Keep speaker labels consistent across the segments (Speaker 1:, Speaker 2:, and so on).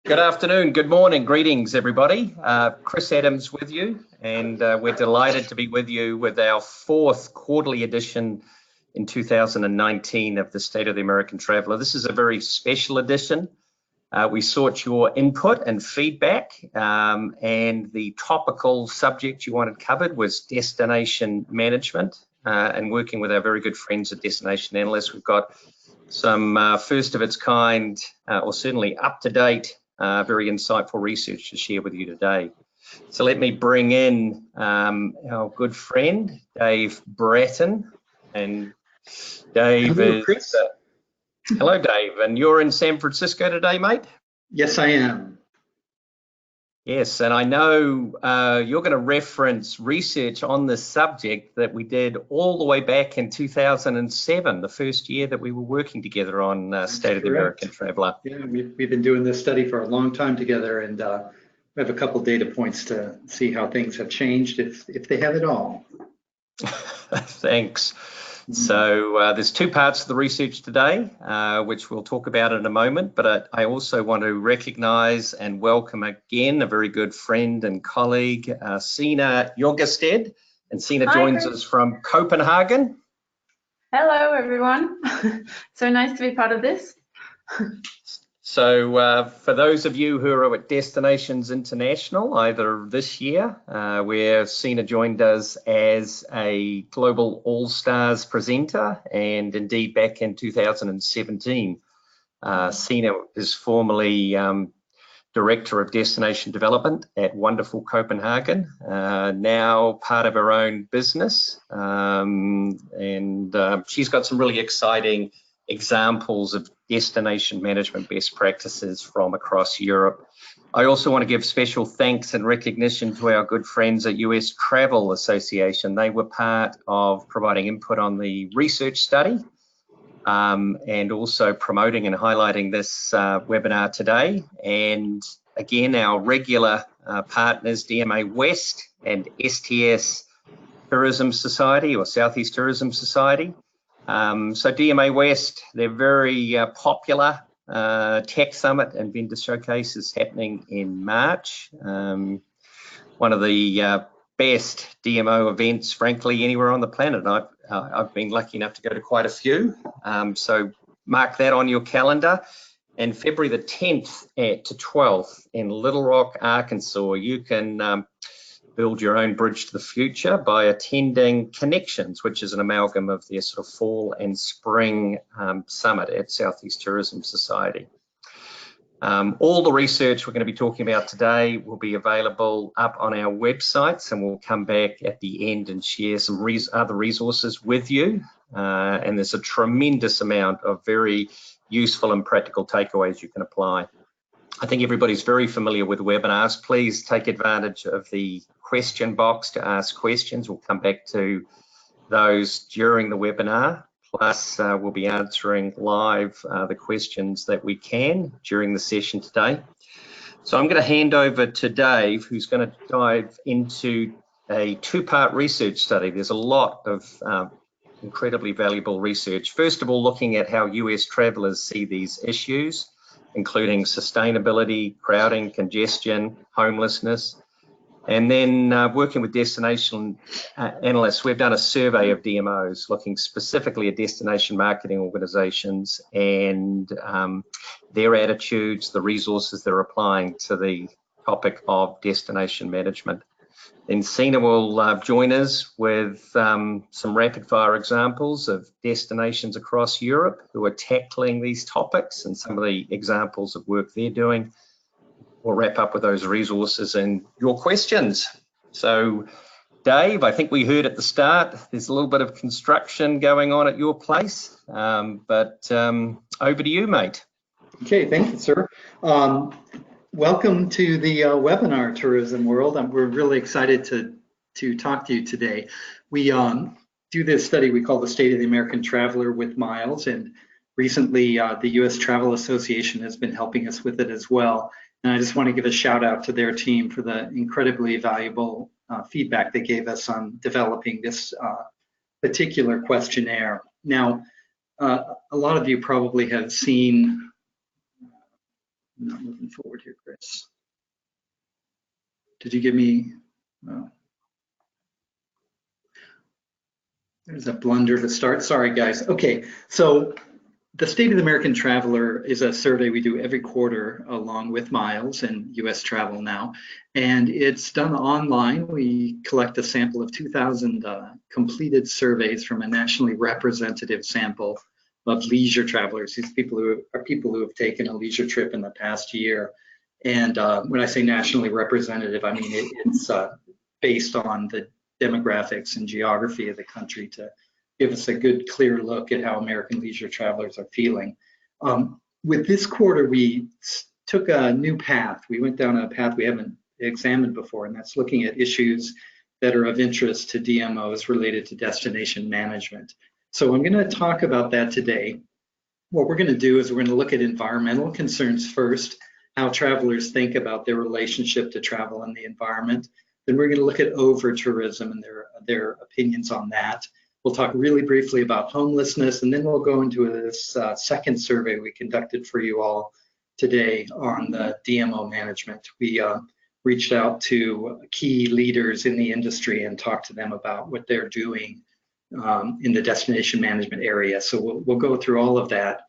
Speaker 1: Good afternoon, good morning, greetings everybody. Chris Adams with you, and we're delighted to be with you with our fourth quarterly edition in 2019 of the State of the American Traveller. This is a very special edition. We sought your input and feedback, and the topical subject you wanted covered was destination management, and working with our very good friends at Destination Analysts. We've got some first of its kind, or certainly up to date, very insightful research to share with you today. So let me bring in our good friend, Dave Bratton. And Dave
Speaker 2: Hello, Chris.
Speaker 1: Hello, Dave. And you're in San Francisco today, mate?
Speaker 2: Yes, I am.
Speaker 1: Yes, and I know you're going to reference research on this subject that we did all the way back in 2007, the first year that we were working together on State of the American Traveller.
Speaker 2: Yeah, we've been doing this study for a long time together, and we have a couple data points to see how things have changed, if they have at all.
Speaker 1: Thanks. So there's two parts of the research today, which we'll talk about in a moment, but I also want to recognize and welcome again a very good friend and colleague, Sina Jorgested. And Sina joins us from Copenhagen.
Speaker 3: Hello, everyone. So nice to be part of this.
Speaker 1: So for those of you who are at Destinations International, either this year, where Sina joined us as a Global All-Stars presenter, and indeed back in 2017, Sina is formerly Director of Destination Development at Wonderful Copenhagen, now part of her own business, and she's got some really exciting examples of destination management best practices from across Europe. I also want to give special thanks and recognition to our good friends at US Travel Association. They were part of providing input on the research study, and also promoting and highlighting this webinar today. And again, our regular partners, DMA West and STS Tourism Society, or Southeast Tourism Society. So DMA West, they're very popular tech summit and vendor showcase is happening in March. One of the best DMO events, frankly, anywhere on the planet. I've been lucky enough to go to quite a few. So mark that on your calendar. And February the 10th to 12th in Little Rock, Arkansas, you can build your own bridge to the future by attending Connections, which is an amalgam of their sort of fall and spring summit at Southeast Tourism Society. All the research we're going to be talking about today will be available up on our websites, and we'll come back at the end and share some other resources with you. And there's a tremendous amount of very useful and practical takeaways you can apply. I think everybody's very familiar with webinars. Please take advantage of the question box to ask questions. We'll come back to those during the webinar. Plus, we'll be answering live the questions that we can during the session today. So I'm going to hand over to Dave, who's going to dive into a two-part research study. There's a lot of incredibly valuable research. First of all, looking at how US travelers see these issues, including sustainability, crowding, congestion, homelessness. And then working with Destination Analysts, we've done a survey of DMOs looking specifically at destination marketing organizations and their attitudes, the resources they're applying to the topic of destination management. Then Sina will join us with some rapid fire examples of destinations across Europe who are tackling these topics and some of the examples of work they're doing. We'll wrap up with those resources and your questions. So Dave, I think we heard at the start, there's a little bit of construction going on at your place, but over to you, mate.
Speaker 2: Okay, thank you, sir. Welcome to the webinar tourism world. We're really excited to talk to you today. We do this study we call the State of the American Traveller with Miles, and recently the US Travel Association has been helping us with it as well. And I just want to give a shout out to their team for the incredibly valuable feedback they gave us on developing this particular questionnaire. Now, a lot of you probably have seen I'm not moving forward here, Chris. Did you give me, well, there's a blunder to start. Sorry, guys. Okay, so the State of the American Traveler is a survey we do every quarter along with Miles and US Travel Now, and it's done online. We collect a sample of 2,000 completed surveys from a nationally representative sample of leisure travelers. These people who have taken a leisure trip in the past year. And when I say nationally representative, I mean it's based on the demographics and geography of the country to give us a good, clear look at how American leisure travelers are feeling. With this quarter, we took a new path. We went down a path we haven't examined before, and that's looking at issues that are of interest to DMOs related to destination management. So I'm going to talk about that today. What we're going to do is we're going to look at environmental concerns first, how travelers think about their relationship to travel and the environment. Then we're going to look at over-tourism and their opinions on that. We'll talk really briefly about homelessness, and then we'll go into this second survey we conducted for you all today on the DMO management. We reached out to key leaders in the industry and talked to them about what they're doing in the destination management area. So we'll go through all of that.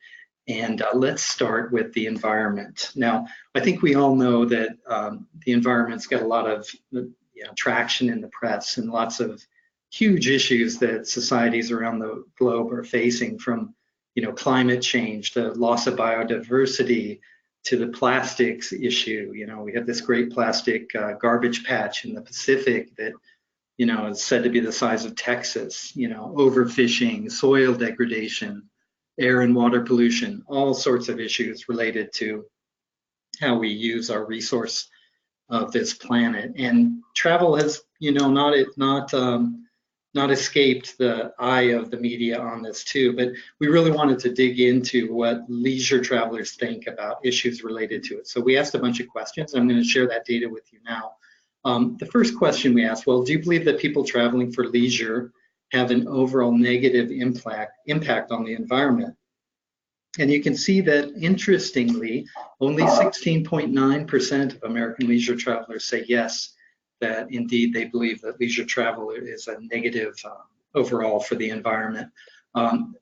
Speaker 2: And let's start with the environment. Now, I think we all know that the environment's got a lot of traction in the press and lots of huge issues that societies around the globe are facing, from climate change, the loss of biodiversity, to the plastics issue. We have this great plastic garbage patch in the Pacific that is said to be the size of Texas. Overfishing, soil degradation, air and water pollution, all sorts of issues related to how we use our resource of this planet. And travel has, not escaped the eye of the media on this too, but we really wanted to dig into what leisure travelers think about issues related to it. So we asked a bunch of questions. I'm going to share that data with you now. The first question we asked, well, do you believe that people traveling for leisure have an overall negative impact on the environment? And you can see that, interestingly, only 16.9% of American leisure travelers say yes, that indeed they believe that leisure travel is a negative overall for the environment.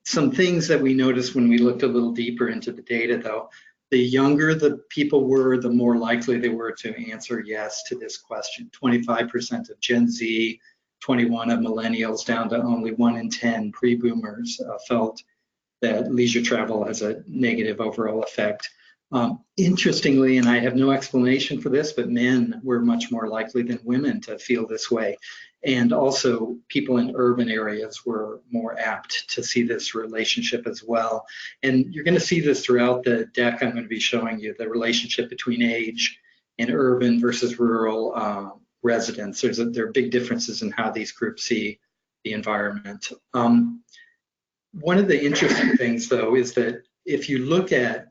Speaker 2: Some things that we noticed when we looked a little deeper into the data, though, the younger the people were, the more likely they were to answer yes to this question. 25% of Gen Z, 21 of millennials, down to only 1 in 10 pre-boomers felt that leisure travel has a negative overall effect. Interestingly, and I have no explanation for this, but men were much more likely than women to feel this way. And also people in urban areas were more apt to see this relationship as well. And you're going to see this throughout the deck I'm going to be showing you, the relationship between age and urban versus rural residents. There are big differences in how these groups see the environment. One of the interesting things, though, is that if you look at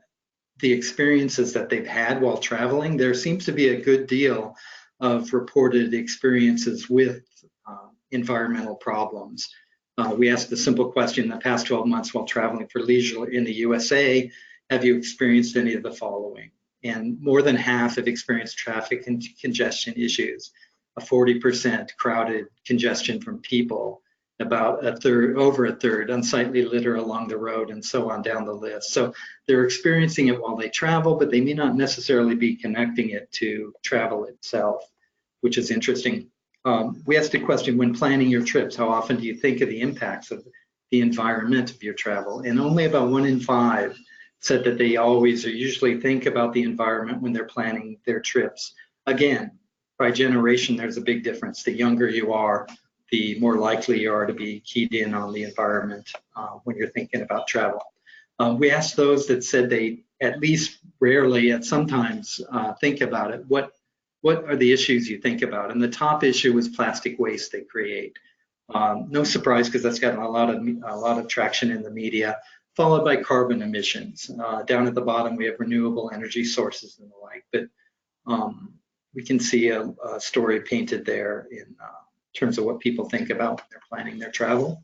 Speaker 2: the experiences that they've had while traveling, there seems to be a good deal of reported experiences with environmental problems. We asked the simple question: in the past 12 months while traveling for leisure in the USA, have you experienced any of the following? And more than half have experienced traffic and congestion issues, a 40% crowded congestion from people, about a third, over a third, unsightly litter along the road, and so on down the list. So they're experiencing it while they travel, but they may not necessarily be connecting it to travel itself, which is interesting. We asked a question: when planning your trips, how often do you think of the impacts of the environment of your travel? And only about 1 in 5 said that they always or usually think about the environment when they're planning their trips. Again, by generation, there's a big difference. The younger you are, the more likely you are to be keyed in on the environment when you're thinking about travel. We asked those that said they at least rarely, at sometimes, think about it. What are the issues you think about? And the top issue was plastic waste they create. No surprise, because that's gotten a lot of traction in the media, followed by carbon emissions. Down at the bottom, we have renewable energy sources and the like. But we can see a story painted there in terms of what people think about when they're planning their travel.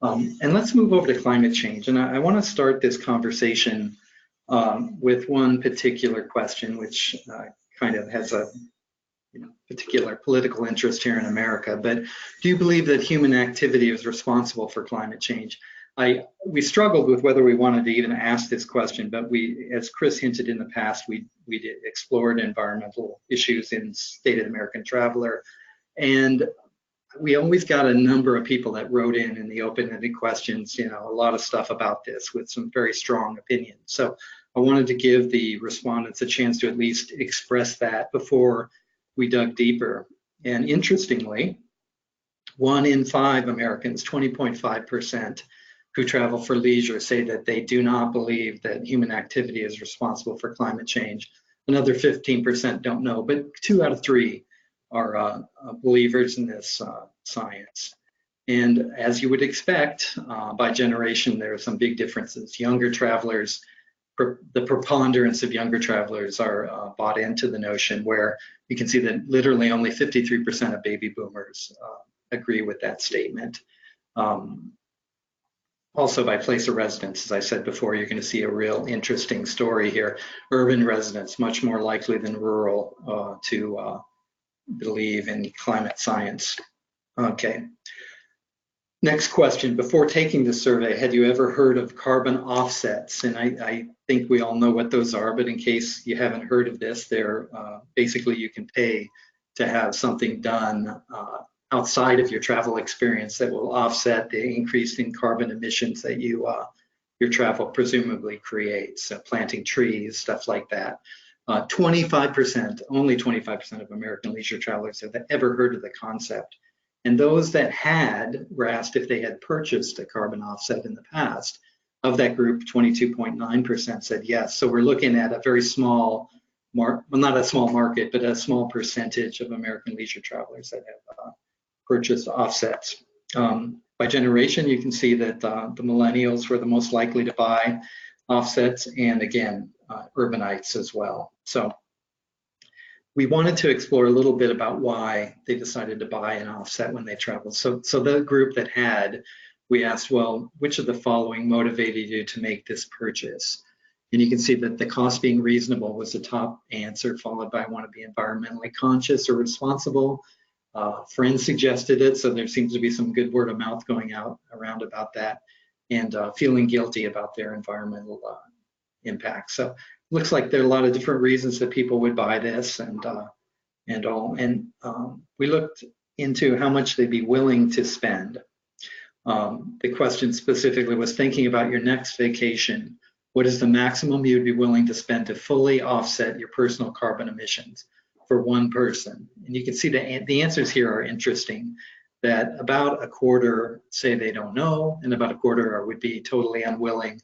Speaker 2: And let's move over to climate change. And I want to start this conversation with one particular question, which kind of has a particular political interest here in America. But do you believe that human activity is responsible for climate change? We struggled with whether we wanted to even ask this question, but as Chris hinted in the past, we explored environmental issues in State of the American Traveler, and we always got a number of people that wrote in the open-ended questions, a lot of stuff about this with some very strong opinions. So I wanted to give the respondents a chance to at least express that before we dug deeper. And interestingly, 1 in 5 Americans, 20.5%, who travel for leisure say that they do not believe that human activity is responsible for climate change. Another 15% don't know, but 2 out of 3 are believers in this science. And as you would expect, by generation, there are some big differences. Younger travelers, the preponderance of younger travelers are bought into the notion, where you can see that literally only 53% of baby boomers agree with that statement. Also by place of residence, as I said before, you're going to see a real interesting story here. Urban residents, much more likely than rural to believe in climate science. Okay. Next question. Before taking the survey, had you ever heard of carbon offsets? And I think we all know what those are, but in case you haven't heard of this, they're basically you can pay to have something done outside of your travel experience that will offset the increase in carbon emissions that your travel presumably creates. So planting trees, stuff like that. 25%, only 25% of American leisure travelers have ever heard of the concept. And those that were asked if they had purchased a carbon offset in the past. Of that group, 22.9% said yes. So we're looking at a very small, well, not a small market, but a small percentage of American leisure travelers that have purchased offsets. By generation, you can see that the millennials were the most likely to buy offsets, and again, urbanites as well. So we wanted to explore a little bit about why they decided to buy an offset when they traveled. So the group that had, we asked, well, which of the following motivated you to make this purchase? And you can see that the cost being reasonable was the top answer, followed by want to be environmentally conscious or responsible. Friends suggested it, so there seems to be some good word of mouth going out around about that, and feeling guilty about their environmental impact. So looks like there are a lot of different reasons that people would buy this, and we looked into how much they'd be willing to spend. The question specifically was, thinking about your next vacation, what is the maximum you'd be willing to spend to fully offset your personal carbon emissions for one person? And you can see the answers here are interesting, that about a quarter say they don't know, and about a quarter would be totally unwilling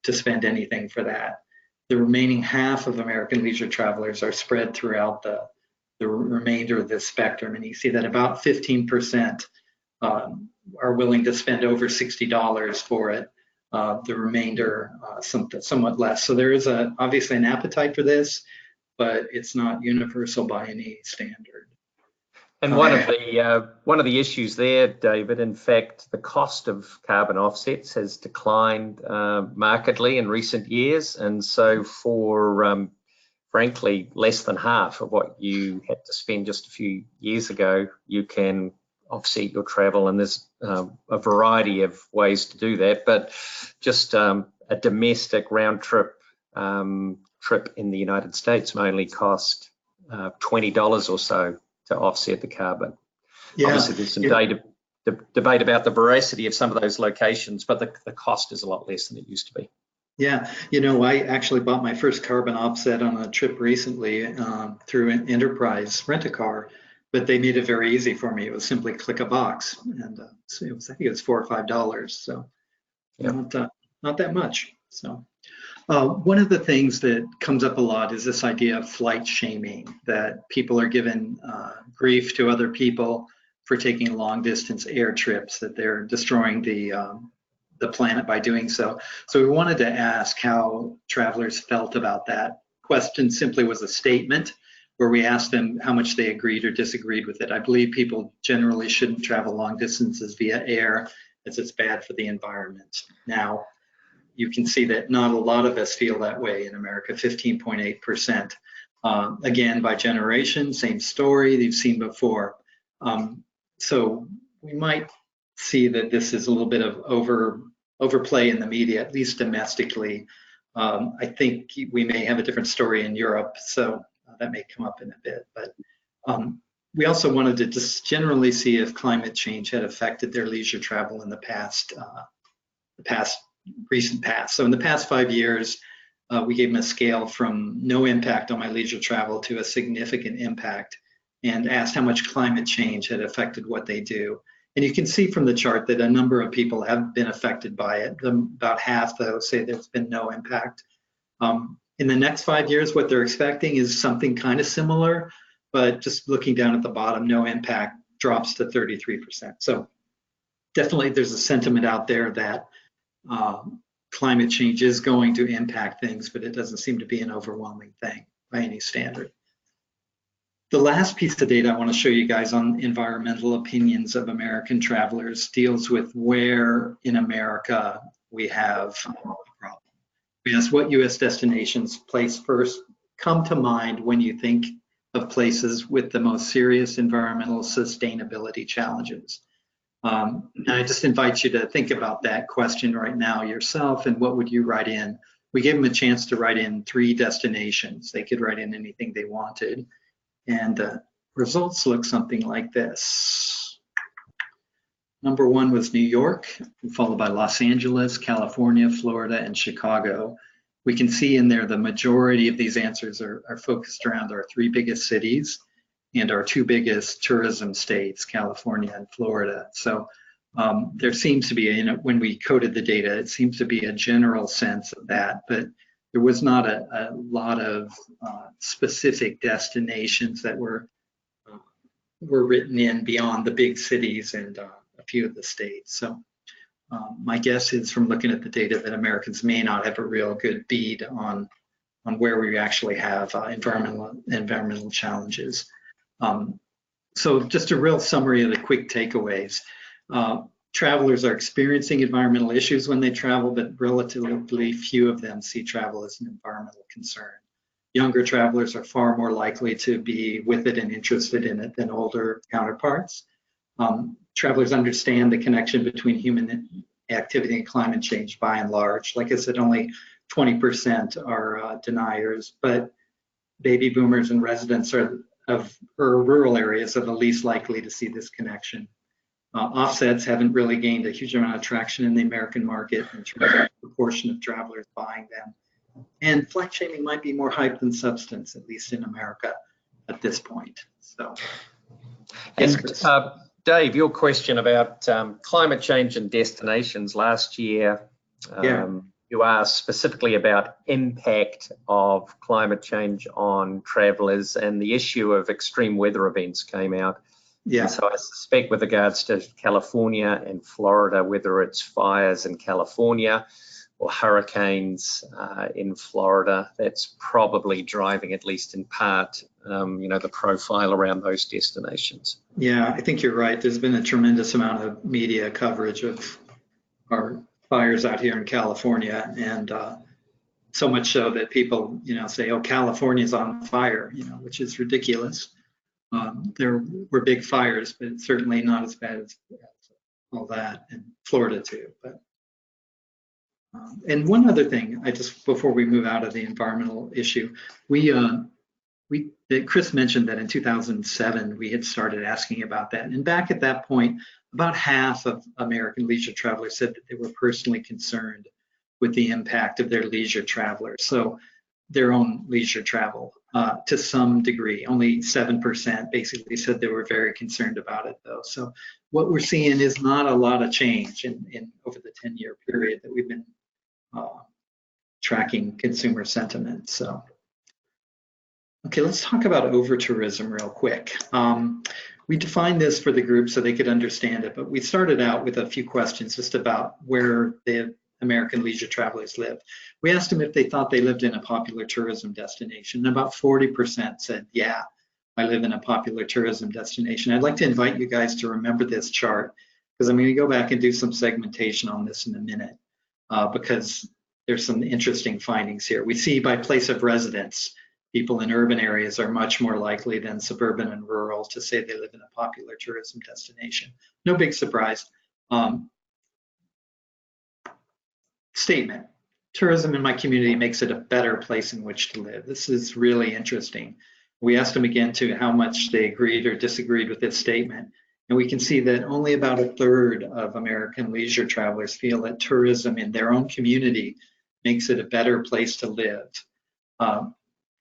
Speaker 2: to spend anything for that. The remaining half of American leisure travelers are spread throughout the remainder of this spectrum, and you see that about 15% are willing to spend over $60 for it. The remainder somewhat less. So there is obviously an appetite for this, but it's not universal by any standard.
Speaker 1: And one of the issues there, David, in fact, the cost of carbon offsets has declined markedly in recent years, and so for frankly less than half of what you had to spend just a few years ago, you can offset your travel, and there's a variety of ways to do that. But just a domestic round trip in the United States may only cost $20 or so to offset the carbon. Yeah. Obviously, there's some debate about the veracity of some of those locations, but the cost is a lot less than it used to be.
Speaker 2: Yeah, I actually bought my first carbon offset on a trip recently through an Enterprise rent-a-car, but they made it very easy for me. It was simply click a box, and I think it was $4 or $5, so yeah. Not that much. So one of the things that comes up a lot is this idea of flight shaming, that people are given grief to other people for taking long distance air trips, that they're destroying the planet by doing so. So we wanted to ask how travelers felt about that. Question simply was a statement where we asked them how much they agreed or disagreed with it. I believe people generally shouldn't travel long distances via air, as it's bad for the environment. Now, you can see that not a lot of us feel that way in America, 15.8%. Again, by generation, same story you've seen before. So we might see that this is a little bit of overplay in the media, at least domestically. I think we may have a different story in Europe, so that may come up in a bit. But we also wanted to just generally see if climate change had affected their leisure travel in the recent past. So in the past 5 years, we gave them a scale from no impact on my leisure travel to a significant impact, and asked how much climate change had affected what they do. And you can see from the chart that a number of people have been affected by it. About half, though, say there's been no impact. In the next 5 years, what they're expecting is something kind of similar, but just looking down at the bottom, no impact drops to 33%. So definitely there's a sentiment out there that climate change is going to impact things, but it doesn't seem to be an overwhelming thing by any standard. The last piece of data I want to show you guys on environmental opinions of American travelers deals with where in America we have a problem. We asked what U.S. destinations place first come to mind when you think of places with the most serious environmental sustainability challenges. And I just invite you to think about that question right now yourself, and what would you write in? We gave them a chance to write in 3 destinations. They could write in anything they wanted. And results look something like this. Number 1 was New York, followed by Los Angeles, California, Florida, and Chicago. We can see in there the majority of these answers are focused around our 3 biggest cities and our 2 biggest tourism states, California and Florida. So there seems to be, when we coded the data, it seems to be a general sense of that, but there was not a lot of specific destinations that were written in beyond the big cities and a few of the states. So my guess is, from looking at the data, that Americans may not have a real good bead on where we actually have environmental challenges. So just a real summary of the quick takeaways. Travelers are experiencing environmental issues when they travel, but relatively few of them see travel as an environmental concern. Younger travelers are far more likely to be with it and interested in it than older counterparts. Travelers understand the connection between human activity and climate change by and large. Like I said, only 20% are deniers, but baby boomers and residents of rural areas are the least likely to see this connection. Offsets haven't really gained a huge amount of traction in the American market in terms of the proportion of travelers buying them. And flight shaming might be more hype than substance, at least in America at this point. So, yes, Chris.
Speaker 1: Dave, your question about climate change and destinations last year, you asked specifically about impact of climate change on travelers, and the issue of extreme weather events came out.
Speaker 2: Yeah.
Speaker 1: And so I suspect with regards to California and Florida, whether it's fires in California or hurricanes in Florida, that's probably driving, at least in part, the profile around those destinations.
Speaker 2: Yeah, I think you're right. There's been a tremendous amount of media coverage of our fires out here in California, and so much so that people, say, "Oh, California's on fire," which is ridiculous. There were big fires, but it's certainly not as bad as all that, and Florida too. But and one other thing, before we move out of the environmental issue, Chris mentioned that in 2007 we had started asking about that, and back at that point, about half of American leisure travelers said that they were personally concerned with the impact of their leisure travelers, so their own leisure travel. To some degree, only 7% basically said they were very concerned about it, though. So what we're seeing is not a lot of change in over the 10-year period that we've been tracking consumer sentiment. So, okay, let's talk about over-tourism real quick. We defined this for the group so they could understand it, but we started out with a few questions just about where the American leisure travelers live. We asked them if they thought they lived in a popular tourism destination, and about 40% said, yeah, I live in a popular tourism destination. I'd like to invite you guys to remember this chart, because I'm going to go back and do some segmentation on this in a minute, because there's some interesting findings here. We see by place of residence, people in urban areas are much more likely than suburban and rural to say they live in a popular tourism destination. No big surprise. Statement: tourism in my community makes it a better place in which to live. This is really interesting. We asked them again to how much they agreed or disagreed with this statement. And we can see that only about a third of American leisure travelers feel that tourism in their own community makes it a better place to live.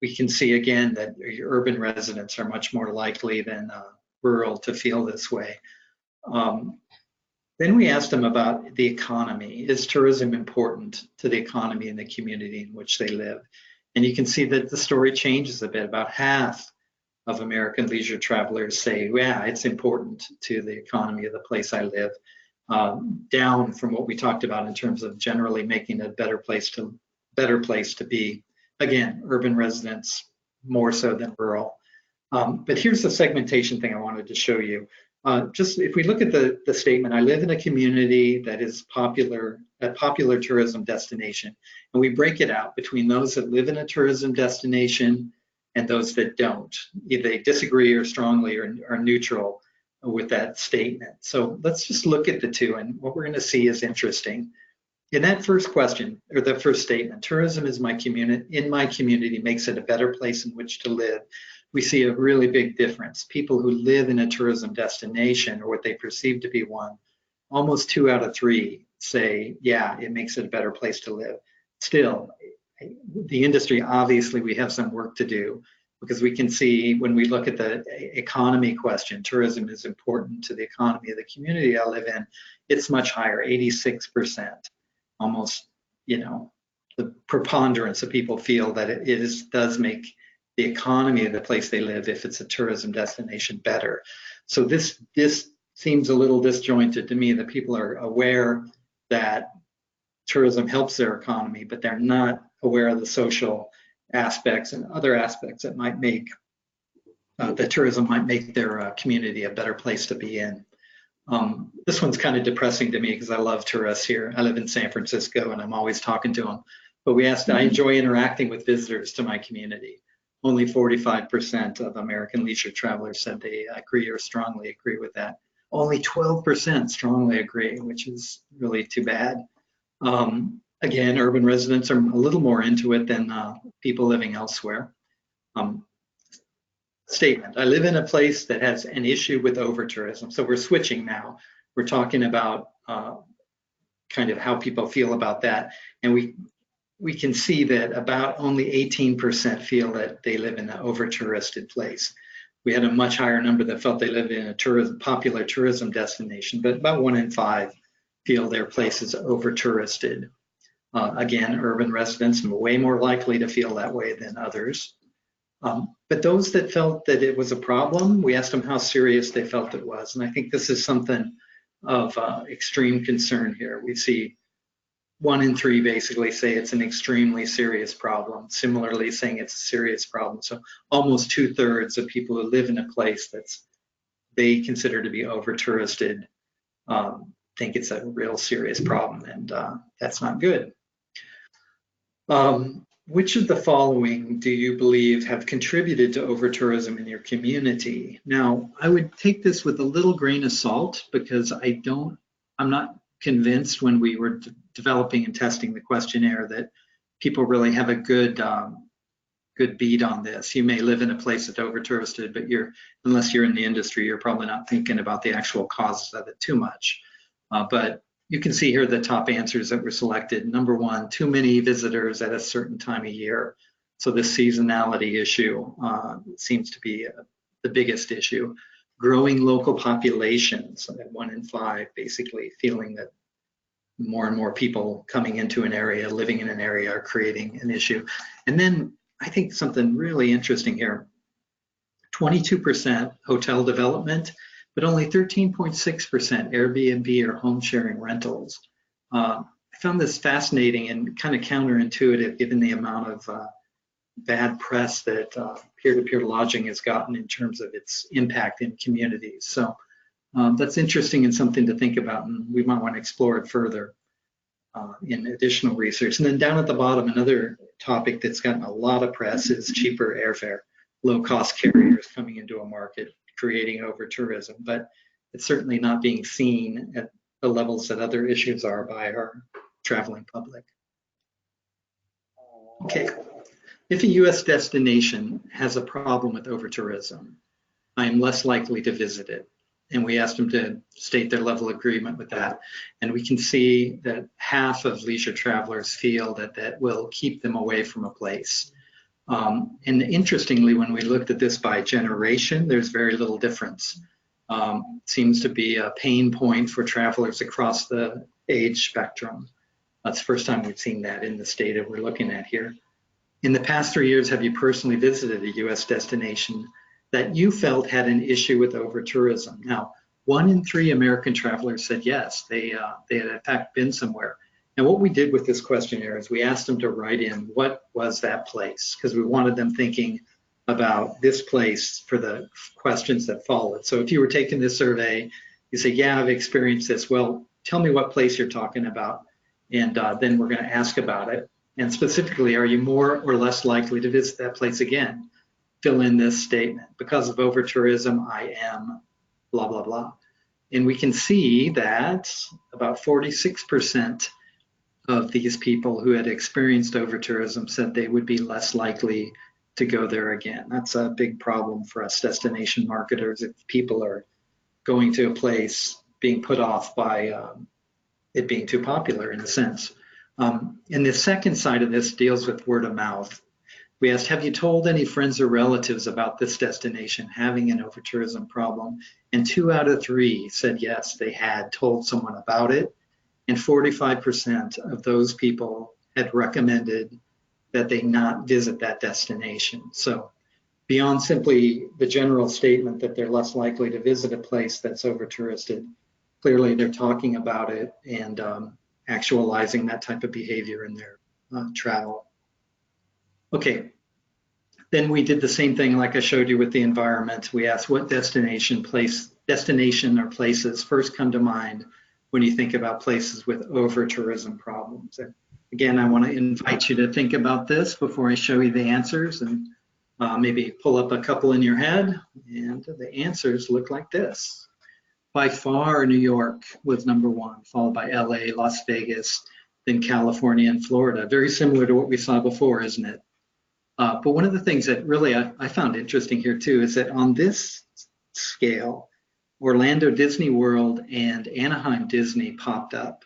Speaker 2: We can see again that urban residents are much more likely than rural to feel this way. Then we asked them about the economy. Is tourism important to the economy in the community in which they live? And you can see that the story changes a bit. About half of American leisure travelers say, yeah, it's important to the economy of the place I live, down from what we talked about in terms of generally making it a better place to be. Again, urban residents more so than rural. But here's the segmentation thing I wanted to show you. Just if we look at the statement, I live in a community that is a popular tourism destination, and we break it out between those that live in a tourism destination and those that don't. Either they disagree or strongly or are neutral with that statement. So let's just look at the two, and what we're going to see is interesting. In that first question, or the first statement, tourism is in my community makes it a better place in which to live. We see a really big difference. People who live in a tourism destination, or what they perceive to be one, almost 2 out of 3 say, yeah, it makes it a better place to live. Still, the industry, obviously, we have some work to do, because we can see when we look at the economy question, tourism is important to the economy of the community I live in. It's much higher, 86%. Almost, the preponderance of people feel that it does make the economy of the place they live, if it's a tourism destination, better. So this seems a little disjointed to me, that people are aware that tourism helps their economy, but they're not aware of the social aspects and other aspects that might make that tourism might make their community a better place to be in. This one's kind of depressing to me because I love tourists here. I live in San Francisco and I'm always talking to them. But we asked, I enjoy interacting with visitors to my community. Only 45% of American leisure travelers said they agree or strongly agree with that. Only 12% strongly agree, which is really too bad. Again, urban residents are a little more into it than people living elsewhere. Statement: I live in a place that has an issue with over-tourism. So we're switching now. We're talking about kind of how people feel about that. And we can see that about only 18% feel that they live in an over-touristed place. We had a much higher number that felt they lived in a popular tourism destination, but about 1 in 5 feel their place is over-touristed. Again, urban residents are way more likely to feel that way than others. But those that felt that it was a problem, we asked them how serious they felt it was. And I think this is something of extreme concern here. We see 1 in 3 basically say it's an extremely serious problem, similarly saying it's a serious problem. So almost 2/3 of people who live in a place they consider to be over-touristed think it's a real serious problem, and that's not good. Which of the following do you believe have contributed to over-tourism in your community? Now, I would take this with a little grain of salt, because I'm not convinced when we were developing and testing the questionnaire that people really have a good beat on this. You may live in a place that's over-touristed, but unless you're in the industry, you're probably not thinking about the actual causes of it too much. But you can see here the top answers that were selected. Number 1, too many visitors at a certain time of year. So the seasonality issue seems to be the biggest issue. Growing local populations, at 1 in 5, basically feeling that more and more people coming into an area, living in an area, are creating an issue. And then I think something really interesting here, 22% hotel development, but only 13.6% Airbnb or home sharing rentals. I found this fascinating and kind of counterintuitive, given the amount of bad press that peer-to-peer lodging has gotten in terms of its impact in communities. So that's interesting and something to think about, and we might want to explore it further. in additional research. And then down at the bottom, another topic that's gotten a lot of press is cheaper airfare, low-cost carriers coming into a market, creating over-tourism, but it's certainly not being seen at the levels that other issues are by our traveling public. Okay, if a US destination has a problem with over-tourism, I am less likely to visit it. And we asked them to state their level of agreement with that. And we can see that half of leisure travelers feel that that will keep them away from a place. And interestingly, when we looked at this by generation, there's very little difference. Seems to be a pain point for travelers across the age spectrum. That's the first time we've seen that in this data we're looking at here. In the past 3 years, have you personally visited a US destination that you felt had an issue with over-tourism? Now, 1 in 3 American travelers said yes, they had in fact been somewhere. And what we did with this questionnaire is we asked them to write in what was that place, because we wanted them thinking about this place for the questions that followed. So if you were taking this survey, you say, yeah, I've experienced this. Well, tell me what place you're talking about, and then we're going to ask about it. And specifically, are you more or less likely to visit that place again? Fill in this statement. Because of over-tourism, I am blah, blah, blah. And we can see that about 46% of these people who had experienced over-tourism said they would be less likely to go there again. That's a big problem for us destination marketers if people are going to a place being put off by it being too popular in a sense. And the second side of this deals with word of mouth. We asked, have you told any friends or relatives about this destination having an over-tourism problem? And 2 out of 3 said yes, they had told someone about it. And 45% of those people had recommended that they not visit that destination. So beyond simply the general statement that they're less likely to visit a place that's over-touristed, clearly they're talking about it and actualizing that type of behavior in their travel. Okay, then we did the same thing like I showed you with the environment. We asked what destination or places first come to mind when you think about places with over-tourism problems. And again, I want to invite you to think about this before I show you the answers, and maybe pull up a couple in your head, and the answers look like this. By far, New York was #1, followed by LA, Las Vegas, then California and Florida. Very similar to what we saw before, isn't it? But one of the things that really I found interesting here too is that on this scale, Orlando Disney World and Anaheim Disney popped up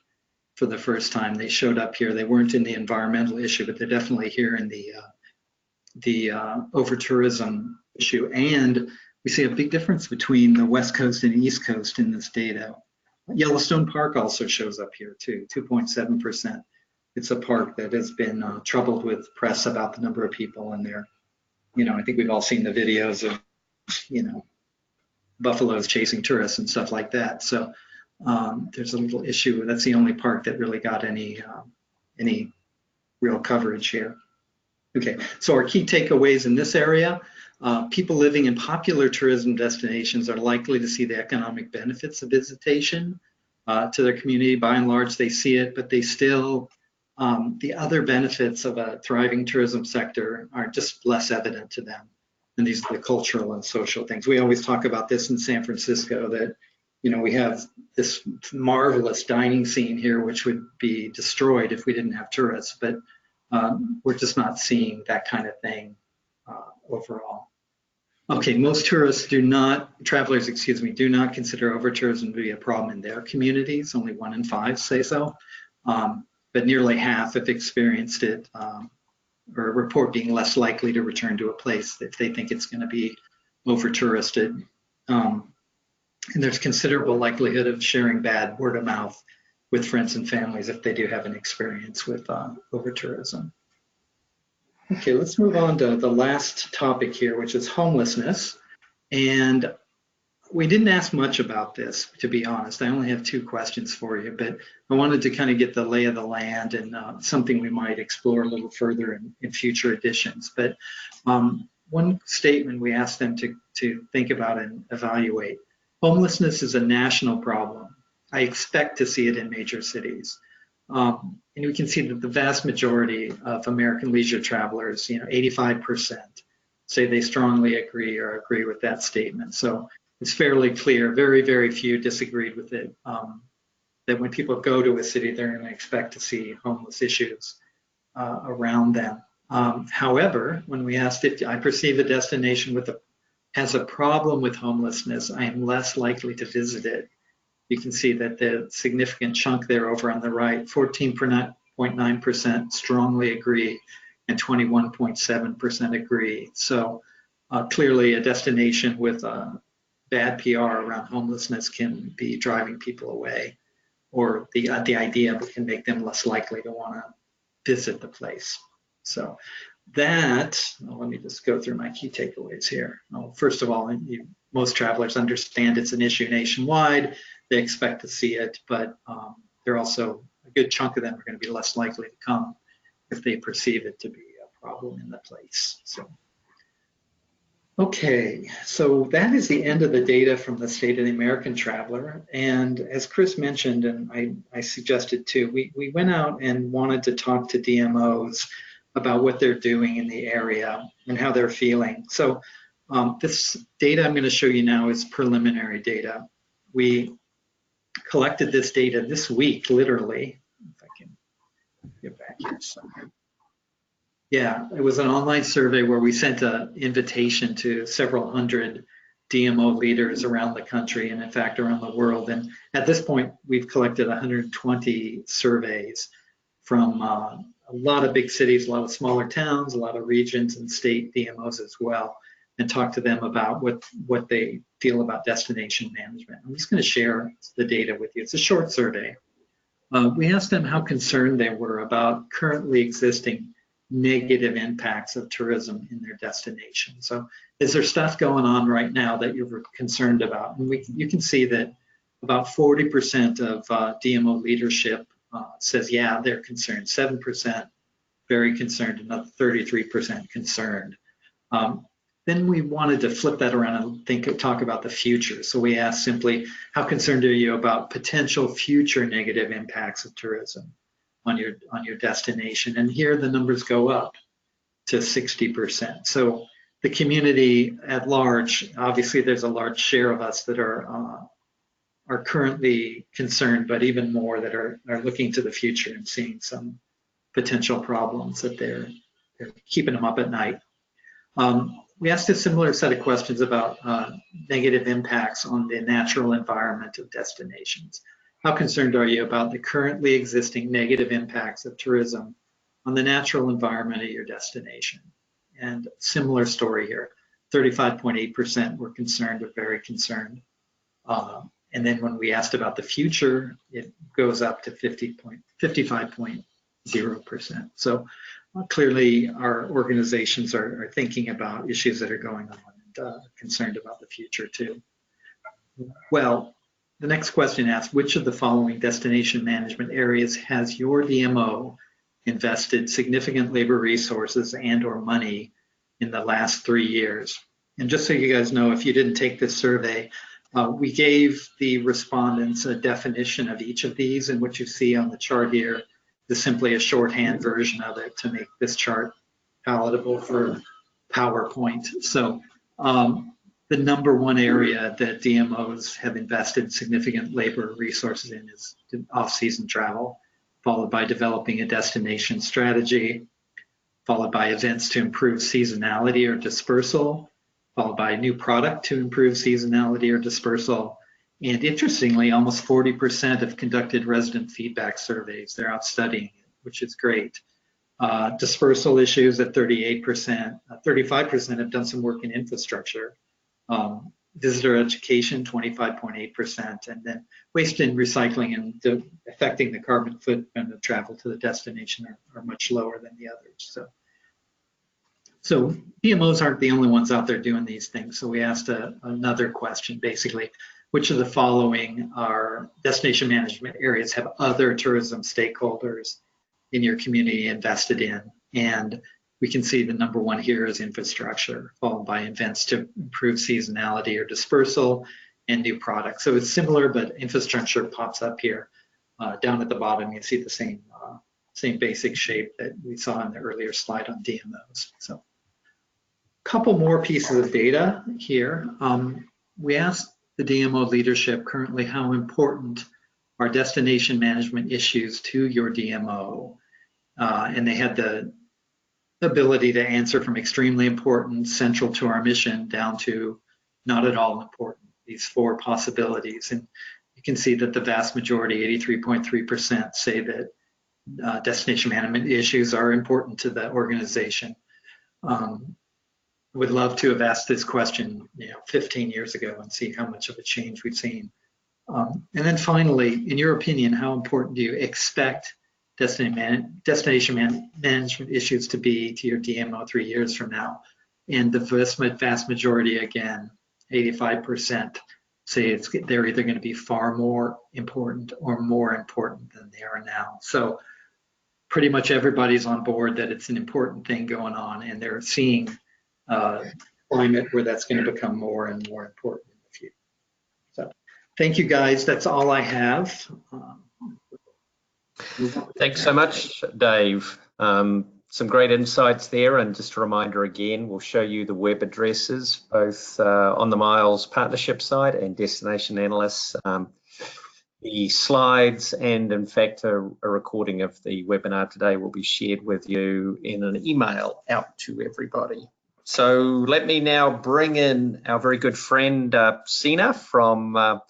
Speaker 2: for the first time. They showed up here. They weren't in the environmental issue, but they're definitely here in the over-tourism issue. And we see a big difference between the West Coast and East Coast in this data. Yellowstone Park also shows up here too, 2.7%. It's a park that has been troubled with press about the number of people in there. You know, I think we've all seen the videos of, you know, buffaloes chasing tourists and stuff like that. So there's a little issue. That's the only park that really got any real coverage here. Okay, so our key takeaways in this area, people living in popular tourism destinations are likely to see the economic benefits of visitation to their community. By and large, they see it, but they still, the other benefits of a thriving tourism sector are just less evident to them. And these are the cultural and social things. We always talk about this in San Francisco, that, you know, we have this marvelous dining scene here, which would be destroyed if we didn't have tourists, but we're just not seeing that kind of thing overall. Okay, most travelers do not consider over-tourism to be a problem in their communities. Only 1 in 5 say so, but nearly half have experienced it or report being less likely to return to a place if they think it's going to be over-touristed. And there's considerable likelihood of sharing bad word of mouth with friends and families if they do have an experience with over-tourism. Okay, let's move on to the last topic here, which is homelessness. And we didn't ask much about this, to be honest. I only have 2 questions for you, but I wanted to kind of get the lay of the land and something we might explore a little further in future editions. But one statement we asked them to think about and evaluate. Homelessness is a national problem. I expect to see it in major cities. And we can see that the vast majority of American leisure travelers, 85%, say they strongly agree or agree with that statement. So it's fairly clear, very, very few disagreed with it, that when people go to a city, they're going to expect to see homeless issues around them. However, when we asked if I perceive a destination has a problem with homelessness, I am less likely to visit it. You can see that the significant chunk there over on the right, 14.9% strongly agree and 21.7% agree. So clearly a destination with bad PR around homelessness can be driving people away, or the idea can make them less likely to want to visit the place. So that, let me just go through my key takeaways here. First of all, most travelers understand it's an issue nationwide. They expect to see it, but they're also, a good chunk of them are going to be less likely to come if they perceive it to be a problem in the place. So, okay, so that is the end of the data from the State of the American Traveler. And as Chris mentioned, and I suggested too, we went out and wanted to talk to DMOs about what they're doing in the area and how they're feeling. So this data I'm going to show you now is preliminary data. We collected this data this week, literally. If I can get back here somewhere. Yeah, it was an online survey where we sent an invitation to several hundred DMO leaders around the country and in fact around the world. And at this point, we've collected 120 surveys from a lot of big cities, a lot of smaller towns, a lot of regions and state DMOs as well, and talk to them about what they feel about destination management. I'm just going to share the data with you. It's a short survey. We asked them how concerned they were about currently existing negative impacts of tourism in their destination. So is there stuff going on right now that you're concerned about? And you can see that about 40% of DMO leadership says, yeah, they're concerned. 7% very concerned, another 33% concerned. Then we wanted to flip that around and talk about the future. So we asked simply, how concerned are you about potential future negative impacts of tourism on your destination? And here the numbers go up to 60%. So the community at large, obviously there's a large share of us that are currently concerned, but even more that are looking to the future and seeing some potential problems that they're keeping them up at night. We asked a similar set of questions about negative impacts on the natural environment of destinations. How concerned are you about the currently existing negative impacts of tourism on the natural environment of your destination? And similar story here, 35.8% were concerned or very concerned. And then when we asked about the future, it goes up to 55.0%. So clearly our organizations are thinking about issues that are going on and concerned about the future too. Well, the next question asks, which of the following destination management areas has your DMO invested significant labor resources and or money in the last 3 years? And just so you guys know, if you didn't take this survey, we gave the respondents a definition of each of these, and what you see on the chart here is simply a shorthand version of it to make this chart palatable for PowerPoint. So the number one area that DMOs have invested significant labor resources in is off-season travel, followed by developing a destination strategy, followed by events to improve seasonality or dispersal, followed by a new product to improve seasonality or dispersal. And interestingly, almost 40% have conducted resident feedback surveys. They're out studying it, which is great. Dispersal issues at 38%, 35% have done some work in infrastructure. Visitor education, 25.8%, and then waste and recycling and affecting the carbon footprint of travel to the destination are much lower than the others. So DMOs aren't the only ones out there doing these things. So we asked another question, basically, which of the following are destination management areas have other tourism stakeholders in your community invested in? And we can see the number one here is infrastructure, followed by events to improve seasonality or dispersal and new products. So it's similar, but infrastructure pops up here. Down at the bottom, you see the same basic shape that we saw in the earlier slide on DMOs. So a couple more pieces of data here. We asked the DMO leadership currently how important are destination management issues to your DMO, and they had the ability to answer from extremely important, central to our mission, down to not at all important, these four possibilities. And you can see that the vast majority, 83.3%, say that destination management issues are important to the organization. Would love to have asked this question 15 years ago and see how much of a change we've seen. And then finally, in your opinion, how important do you expect destination management issues to be to your DMO 3 years from now? And the vast majority, again, 85%, say they're either going to be far more important or more important than they are now. So pretty much everybody's on board that it's an important thing going on, and they're seeing climate where that's going to become more and more important in the future. So thank you, guys. That's all I have.
Speaker 1: Thanks so much, Dave. Some great insights there, and just a reminder again, we'll show you the web addresses both on the Miles partnership site and Destination Analysts. The slides and in fact a recording of the webinar today will be shared with you in an email out to everybody. So let me now bring in our very good friend Sina from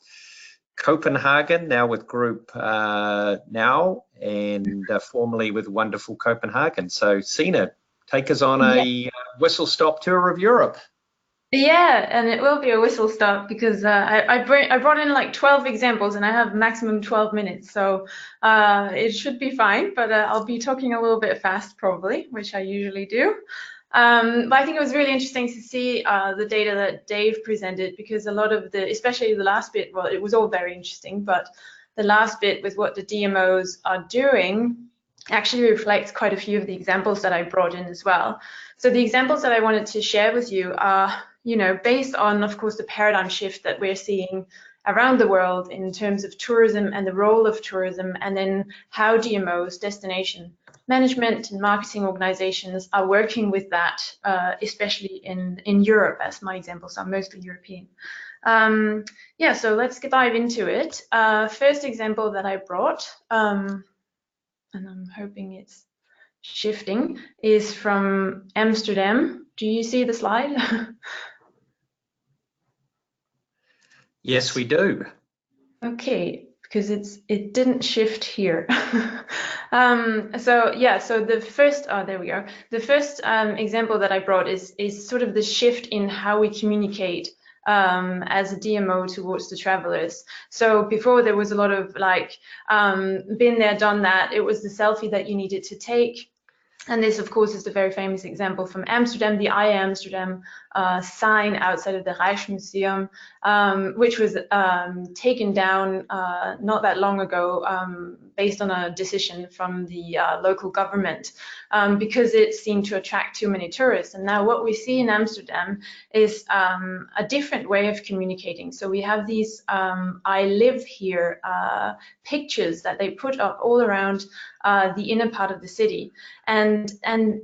Speaker 1: Copenhagen, now with Group Now, and formerly with Wonderful Copenhagen. So Sina, take us on a whistle-stop tour of Europe.
Speaker 3: Yeah, and it will be a whistle stop because I brought in like 12 examples and I have maximum 12 minutes, so it should be fine, but I'll be talking a little bit fast probably, which I usually do. But I think it was really interesting to see the data that Dave presented, because a lot of especially the last bit, well, it was all very interesting, but the last bit with what the DMOs are doing actually reflects quite a few of the examples that I brought in as well. So the examples that I wanted to share with you are, based on, of course, the paradigm shift that we're seeing around the world in terms of tourism and the role of tourism, and then how DMOs, destination management and marketing organizations, are working with that, especially in Europe, as my examples are mostly European. So let's dive into it. First example that I brought, and I'm hoping it's shifting, is from Amsterdam. Do you see the slide?
Speaker 1: Yes, we do.
Speaker 3: Okay, because it didn't shift here. So the first, there we go. The first example that I brought is sort of the shift in how we communicate as a DMO towards the travelers. So before there was a lot of like, been there, done that. It was the selfie that you needed to take. And this, of course, is the very famous example from Amsterdam, the I Amsterdam sign outside of the Rijksmuseum, which was taken down not that long ago based on a decision from the local government because it seemed to attract too many tourists. And now what we see in Amsterdam is a different way of communicating. So we have these I live here pictures that they put up all around the inner part of the city. And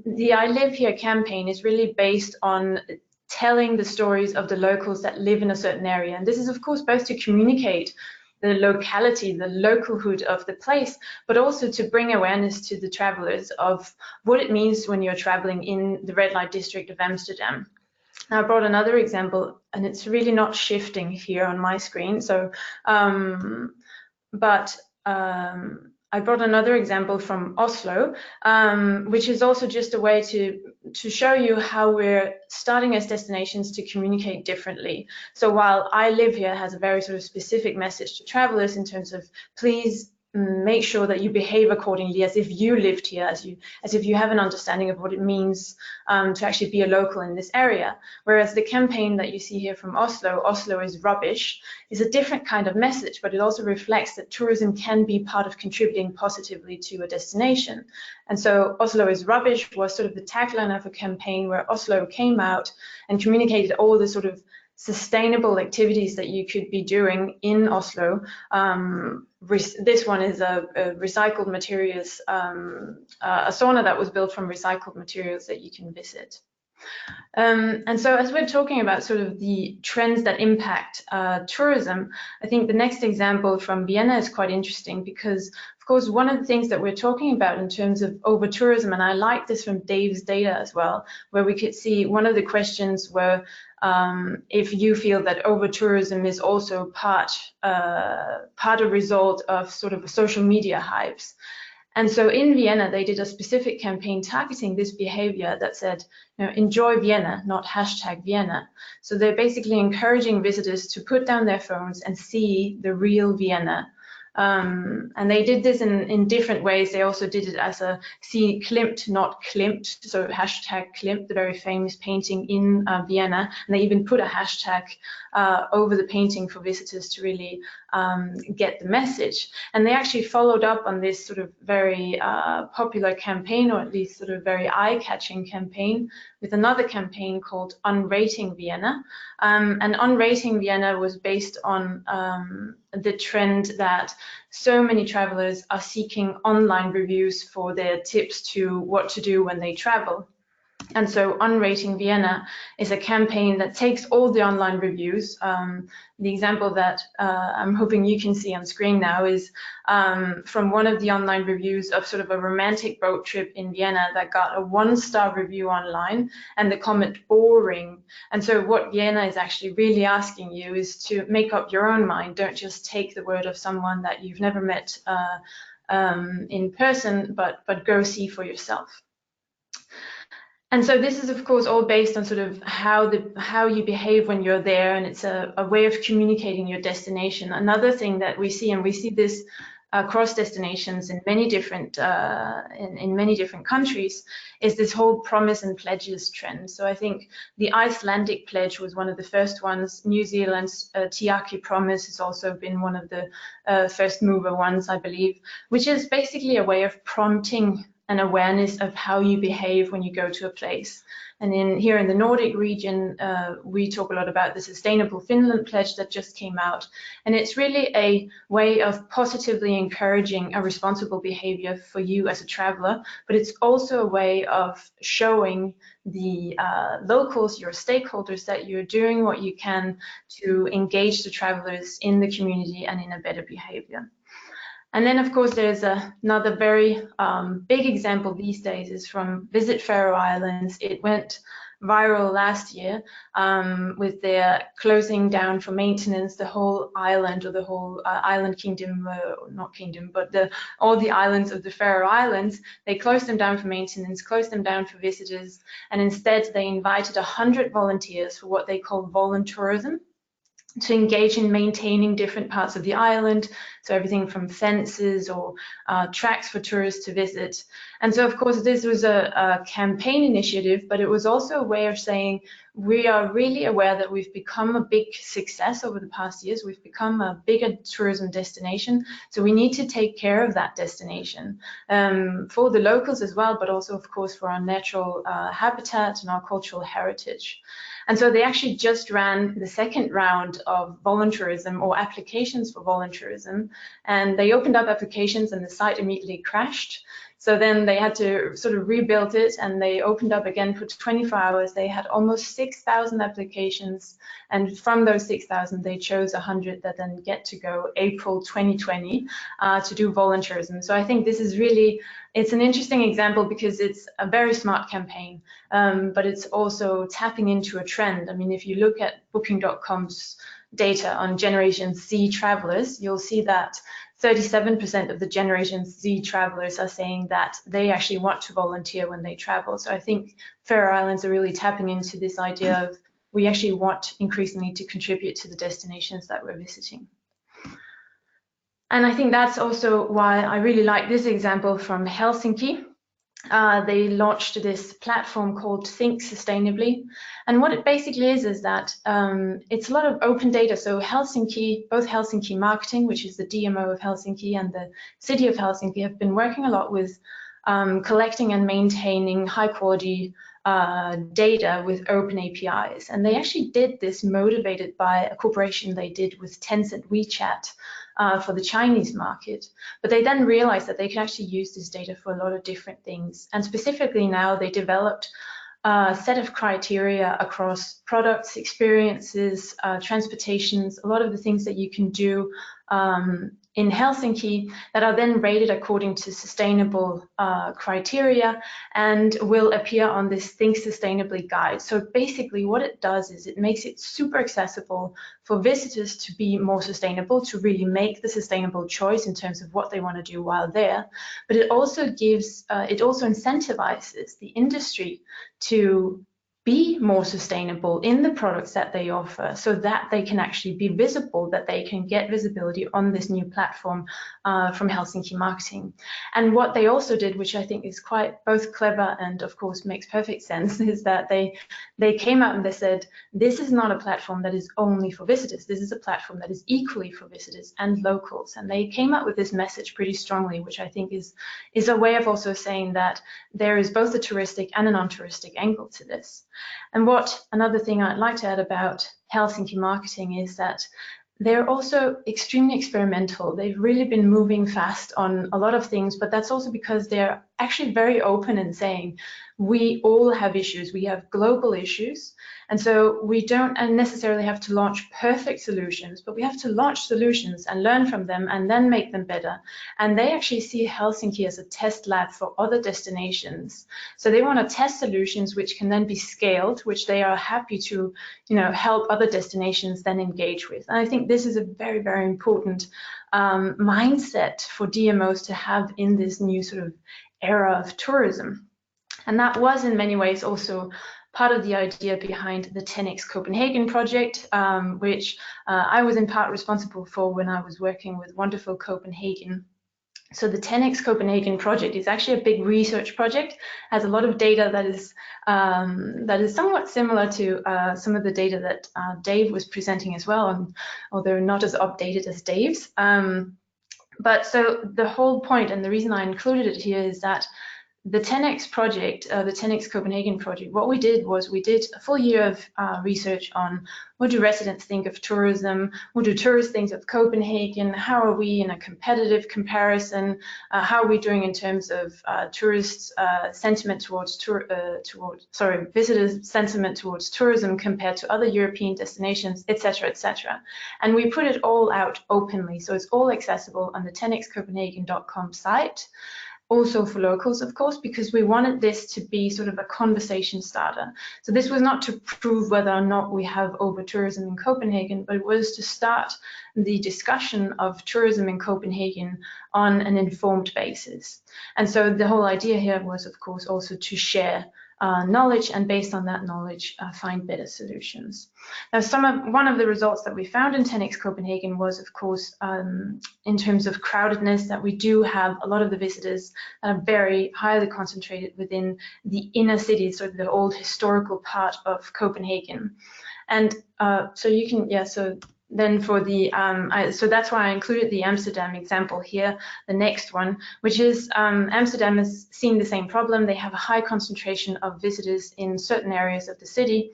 Speaker 3: the I Live Here campaign is really based on telling the stories of the locals that live in a certain area. And this is, of course, both to communicate the locality, the localhood of the place, but also to bring awareness to the travelers of what it means when you're traveling in the red light district of Amsterdam. Now, I brought another example, and it's really not shifting here on my screen. So, I brought another example from Oslo, which is also just a way to show you how we're starting as destinations to communicate differently. So while I Live Here has a very sort of specific message to travelers in terms of please make sure that you behave accordingly as if you lived here, as if you have an understanding of what it means to actually be a local in this area. Whereas the campaign that you see here from Oslo, Oslo is rubbish, is a different kind of message, but it also reflects that tourism can be part of contributing positively to a destination. And so Oslo is rubbish was sort of the tagline of a campaign where Oslo came out and communicated all the sort of sustainable activities that you could be doing in Oslo. This one is a recycled materials, a sauna that was built from recycled materials that you can visit. And so as we're talking about sort of the trends that impact tourism, I think the next example from Vienna is quite interesting because, of course, one of the things that we're talking about in terms of over-tourism, and I like this from Dave's data as well, where we could see one of the questions were if you feel that over-tourism is also part a result of sort of social media hypes. And so in Vienna, they did a specific campaign targeting this behavior that said, enjoy Vienna, not #Vienna. So they're basically encouraging visitors to put down their phones and see the real Vienna. And they did this in different ways. They also did it as a see Klimt, not Klimt, so #Klimt, the very famous painting in Vienna. And they even put a hashtag over the painting for visitors to really get the message. And they actually followed up on this sort of very popular campaign, or at least sort of very eye-catching campaign, with another campaign called Unrating Vienna. And Unrating Vienna was based on the trend that so many travelers are seeking online reviews for their tips to what to do when they travel. And so Unrating Vienna is a campaign that takes all the online reviews. The example that I'm hoping you can see on screen now is from one of the online reviews of sort of a romantic boat trip in Vienna that got a 1-star review online and the comment boring. And so what Vienna is actually really asking you is to make up your own mind. Don't just take the word of someone that you've never met in person, but go see for yourself. And so this is, of course, all based on sort of how you behave when you're there, and it's a way of communicating your destination. Another thing that we see, and we see this across destinations in many different in many different countries, is this whole promise and pledges trend. So I think the Icelandic pledge was one of the first ones. New Zealand's Tiaki promise has also been one of the first mover ones, I believe, which is basically a way of prompting an awareness of how you behave when you go to a place. And here in the Nordic region, we talk a lot about the Sustainable Finland Pledge that just came out. And it's really a way of positively encouraging a responsible behavior for you as a traveler, but it's also a way of showing the locals, your stakeholders, that you're doing what you can to engage the travelers in the community and in a better behavior. And then, of course, there's another very big example these days is from Visit Faroe Islands. It went viral last year with their closing down for maintenance the whole island, or the whole island kingdom, not kingdom, but all the islands of the Faroe Islands. They closed them down for maintenance, closed them down for visitors, and instead they invited 100 volunteers for what they call voluntourism, to engage in maintaining different parts of the island, so everything from fences or tracks for tourists to visit. And so, of course, this was a campaign initiative, but it was also a way of saying we are really aware that we've become a big success over the past years. We've become a bigger tourism destination, so we need to take care of that destination for the locals as well, but also, of course, for our natural habitat and our cultural heritage. And so they actually just ran the second round of voluntourism, or applications for voluntourism, and they opened up applications and the site immediately crashed. So then they had to sort of rebuild it, and they opened up again for 24 hours. They had almost 6,000 applications, and from those 6,000, they chose 100 that then get to go April 2020 to do voluntourism. So I think this is really, it's an interesting example because it's a very smart campaign, but it's also tapping into a trend. I mean, if you look at Booking.com's data on Generation Z travelers, you'll see that 37% of the Generation Z travelers are saying that they actually want to volunteer when they travel. So I think Faroe Islands are really tapping into this idea of we actually want increasingly to contribute to the destinations that we're visiting. And I think that's also why I really like this example from Helsinki. They launched this platform called Think Sustainably. And what it basically is that it's a lot of open data. So Helsinki, both Helsinki Marketing, which is the DMO of Helsinki, and the city of Helsinki have been working a lot with collecting and maintaining high quality data with open APIs. And they actually did this motivated by a cooperation they did with Tencent WeChat for the Chinese market. But they then realized that they could actually use this data for a lot of different things. And specifically now they developed a set of criteria across products, experiences, transportations, a lot of the things that you can do in Helsinki that are then rated according to sustainable criteria and will appear on this Think Sustainably guide. So basically what it does is it makes it super accessible for visitors to be more sustainable, to really make the sustainable choice in terms of what they want to do while there. But it also gives, it also incentivizes the industry to be more sustainable in the products that they offer so that they can actually be visible, that they can get visibility on this new platform from Helsinki Marketing. And what they also did, which I think is quite both clever and of course makes perfect sense, is that they came out and they said, this is not a platform that is only for visitors. This is a platform that is equally for visitors and locals. And they came out with this message pretty strongly, which I think is a way of also saying that there is both a touristic and a non-touristic angle to this. And another thing I'd like to add about Helsinki Marketing is that they're also extremely experimental. They've really been moving fast on a lot of things, but that's also because they're actually very open in saying we all have issues. We have global issues. And so we don't necessarily have to launch perfect solutions, but we have to launch solutions and learn from them and then make them better. And they actually see Helsinki as a test lab for other destinations. So they want to test solutions which can then be scaled, which they are happy to, help other destinations then engage with. And I think this is a very, very important mindset for DMOs to have in this new sort of era of tourism. And that was in many ways also part of the idea behind the 10x Copenhagen project, which I was in part responsible for when I was working with wonderful Copenhagen. So the 10x Copenhagen project is actually a big research project, has a lot of data that is somewhat similar to some of the data that Dave was presenting as well, although not as updated as Dave's. But so the whole point and the reason I included it here is that the 10x project, the 10x Copenhagen project, what we did was we did a full year of research on what do residents think of tourism, what do tourists think of Copenhagen, how are we in a competitive comparison, how are we doing in terms of tourists' sentiment towards visitors' sentiment towards tourism compared to other European destinations, etc., etc. And we put it all out openly, so it's all accessible on the 10xcopenhagen.com site. Also for locals, of course, because we wanted this to be sort of a conversation starter. So this was not to prove whether or not we have over-tourism in Copenhagen, but it was to start the discussion of tourism in Copenhagen on an informed basis. And so the whole idea here was, of course, also to share knowledge, and based on that knowledge, find better solutions. Now, one of the results that we found in 10x Copenhagen was, of course, in terms of crowdedness, that we do have a lot of the visitors that are very highly concentrated within the inner city, sort of the old historical part of Copenhagen. And so you can, so then for the, so that's why I included the Amsterdam example here, the next one, which is Amsterdam has seen the same problem. They have a high concentration of visitors in certain areas of the city.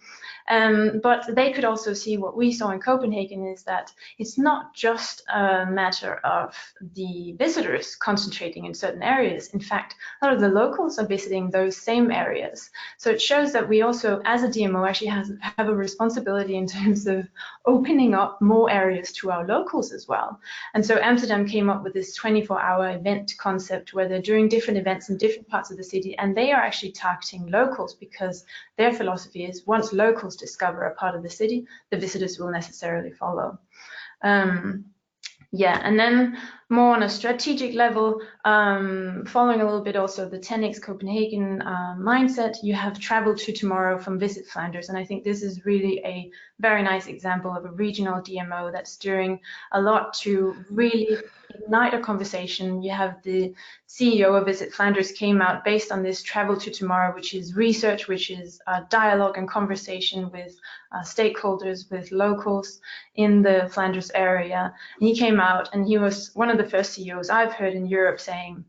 Speaker 3: But they could also see what we saw in Copenhagen is that it's not just a matter of the visitors concentrating in certain areas. In fact, a lot of the locals are visiting those same areas. So it shows that we also, as a DMO, actually have a responsibility in terms of opening up more areas to our locals as well. And so Amsterdam came up with this 24-hour event concept where they're doing different events in different parts of the city, and they are actually targeting locals because their philosophy is once locals discover a part of the city, the visitors will necessarily follow. And then more on a strategic level, following a little bit also the 10x Copenhagen mindset, you have Travel to Tomorrow from Visit Flanders. And I think this is really a very nice example of a regional DMO that's doing a lot to really ignite a conversation. You have the CEO of Visit Flanders came out based on this Travel to Tomorrow, which is research, which is dialogue and conversation with stakeholders, with locals in the Flanders area. And he came out and he was one of the first CEOs I've heard in Europe saying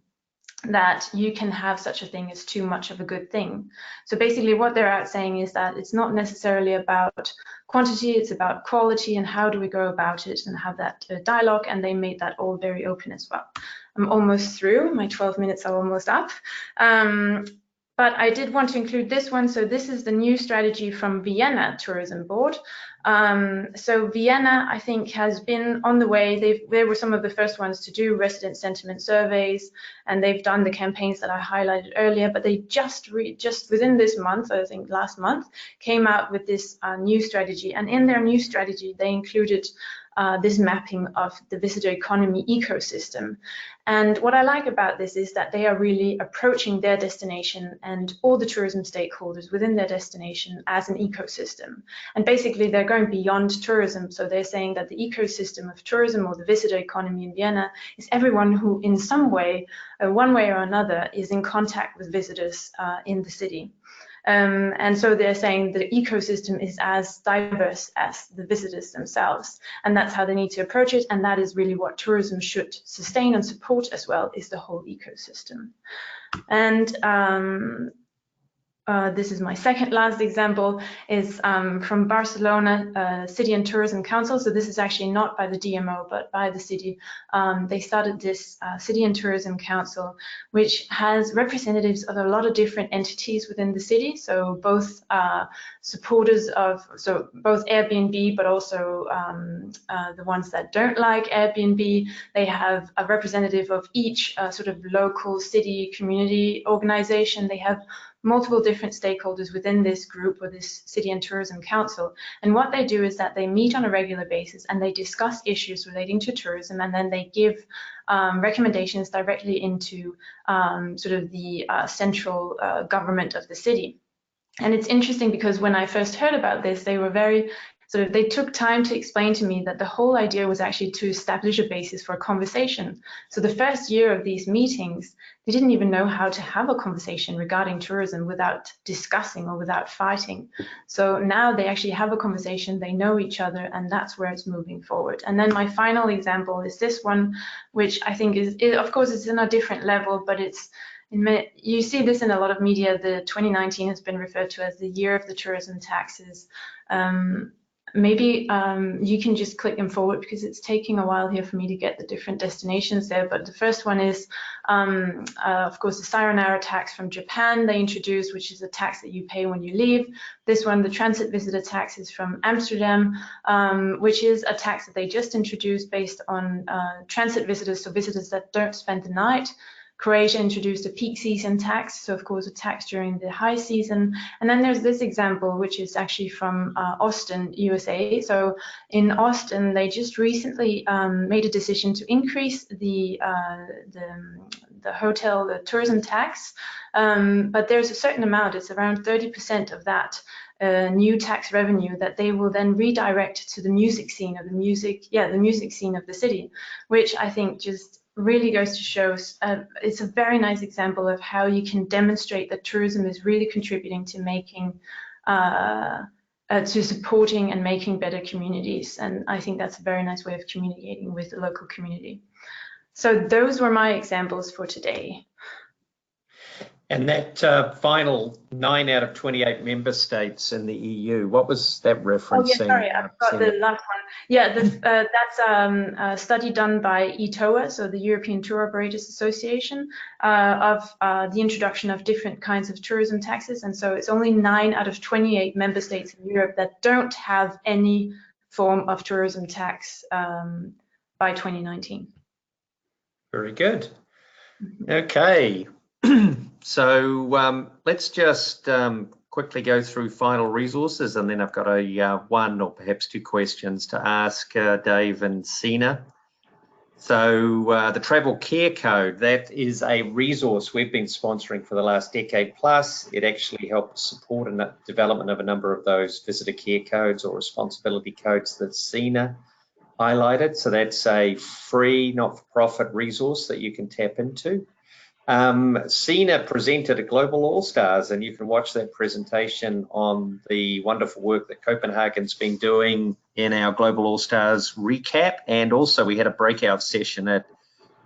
Speaker 3: that you can have such a thing as too much of a good thing. So basically what they're out saying is that it's not necessarily about quantity, it's about quality, and how do we go about it and have that dialogue, and they made that all very open as well. I'm almost through, my 12 minutes are almost up. But I did want to include this one. So this is the new strategy from Vienna Tourism Board. So Vienna, I think, has been on the way. They were some of the first ones to do resident sentiment surveys, and they've done the campaigns that I highlighted earlier, but they just within this month, I think last month, came out with this new strategy. And in their new strategy, they included this mapping of the visitor economy ecosystem. And what I like about this is that they are really approaching their destination and all the tourism stakeholders within their destination as an ecosystem. And basically they're going beyond tourism. So they're saying that the ecosystem of tourism, or the visitor economy in Vienna, is everyone who in some way, one way or another, is in contact with visitors in the city. And so they're saying the ecosystem is as diverse as the visitors themselves, and that's how they need to approach it, and that is really what tourism should sustain and support as well, is the whole ecosystem. And this is my second last example, is from Barcelona City and Tourism Council. So this is actually not by the DMO, but by the city. They started this City and Tourism Council, which has representatives of a lot of different entities within the city. So both supporters of, so both Airbnb, but also the ones that don't like Airbnb. They have a representative of each sort of local city community organization. They have multiple different stakeholders within this group, or this City and Tourism Council. And what they do is that they meet on a regular basis and they discuss issues relating to tourism, and then they give recommendations directly into sort of the central government of the city. And it's interesting because when I first heard about this, they were very they took time to explain to me that the whole idea was actually to establish a basis for a conversation. So the first year of these meetings, they didn't even know how to have a conversation regarding tourism without discussing or without fighting. So now they actually have a conversation, they know each other, and that's where it's moving forward. And then my final example is this one, which I think is, of course, it's in a different level, but it's, you see this in a lot of media. The 2019 has been referred to as the year of the tourism taxes. Maybe you can just click them forward because it's taking a while here for me to get the different destinations there. But the first one is, of course, the sayonara tax from Japan they introduced, which is a tax that you pay when you leave. This one, the transit visitor tax, is from Amsterdam, which is a tax that they just introduced based on transit visitors, so visitors that don't spend the night. Croatia introduced a peak season tax, so of course a tax during the high season. And then there's this example, which is actually from Austin, USA. So in Austin, they just recently made a decision to increase the hotel, the tourism tax, but there's a certain amount, it's around 30% of that new tax revenue that they will then redirect to the music scene of the music scene of the city, which I think just really goes to show it's a very nice example of how you can demonstrate that tourism is really contributing to making to supporting and making better communities. And I think that's a very nice way of communicating with the local community. So those were my examples for today.
Speaker 1: And that final 9 out of 28 member states in the EU, what was that referencing?
Speaker 3: Oh yeah, sorry, I've got the last one. Yeah, that's a study done by ETOA, so the European Tour Operators Association, of the introduction of different kinds of tourism taxes. And so it's only 9 out of 28 member states in Europe that don't have any form of tourism tax by 2019.
Speaker 1: Very good. Okay. So let's just quickly go through final resources, and then I've got a one or perhaps two questions to ask Dave and Sina. So the Travel Care Code, that is a resource we've been sponsoring for the last decade plus. It actually helps support the development of a number of those visitor care codes or responsibility codes that Sina highlighted. So that's a free, not-for-profit resource that you can tap into. Sina presented at Global All Stars, and you can watch that presentation on the wonderful work that Copenhagen's been doing in our Global All Stars recap. And also we had a breakout session at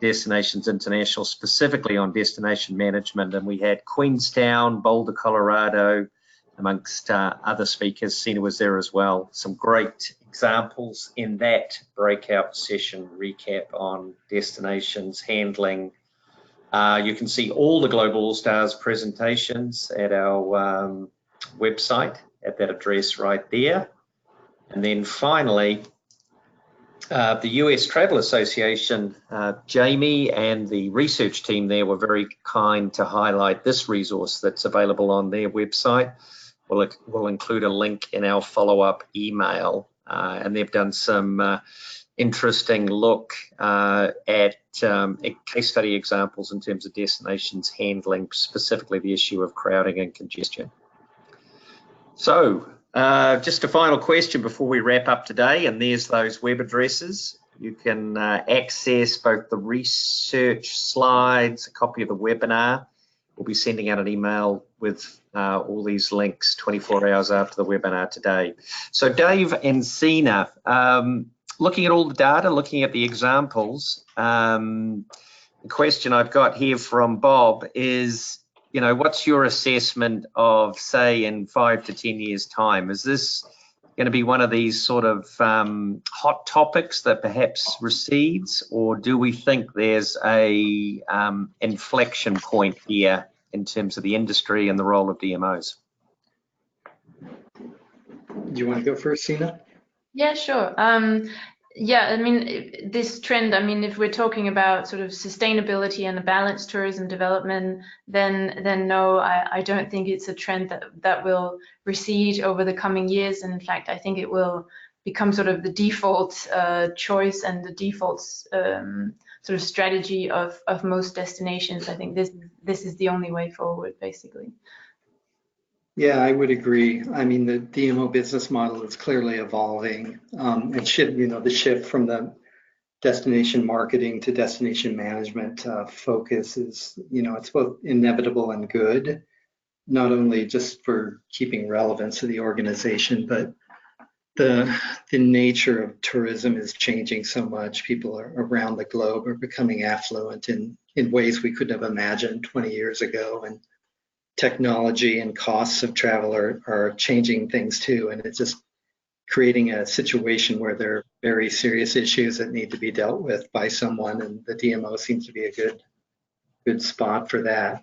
Speaker 1: Destinations International, specifically on destination management, and we had Queenstown, Boulder, Colorado, amongst other speakers. Sina was there as well. Some great examples in that breakout session recap on destinations handling. You can see all the Global All-Stars presentations at our website at that address right there. And then finally, the US Travel Association, Jamie and the research team there were very kind to highlight this resource that's available on their website. We'll include a link in our follow-up email, and they've done some interesting look at case study examples in terms of destinations handling specifically the issue of crowding and congestion. So just a final question before we wrap up today, and there's those web addresses. You can access both the research slides, a copy of the webinar. We'll be sending out an email with all these links 24 hours after the webinar today. So Dave and Sina, looking at all the data, looking at the examples, the question I've got here from Bob is, you know, what's your assessment of, say, in 5 to 10 years' time? Is this going to be one of these sort of hot topics that perhaps recedes, or do we think there's a inflection point here in terms of the industry and the role of DMOs?
Speaker 2: Do you want to go first, Sina?
Speaker 3: Yeah, sure. Yeah, I mean, this trend, I mean, if we're talking about sort of sustainability and a balanced tourism development, then no, I don't think it's a trend that will recede over the coming years. And in fact, I think it will become sort of the default choice and the default sort of strategy of most destinations. I think this is the only way forward, basically.
Speaker 2: Yeah, I would agree. I mean, the DMO business model is clearly evolving. And the shift from the destination marketing to destination management focus is, it's both inevitable and good, not only just for keeping relevance to the organization, but the nature of tourism is changing so much. People around the globe are becoming affluent in ways we couldn't have imagined 20 years ago. And technology and costs of travel are changing things too, and it's just creating a situation where there are very serious issues that need to be dealt with by someone, and the DMO seems to be a good spot for that.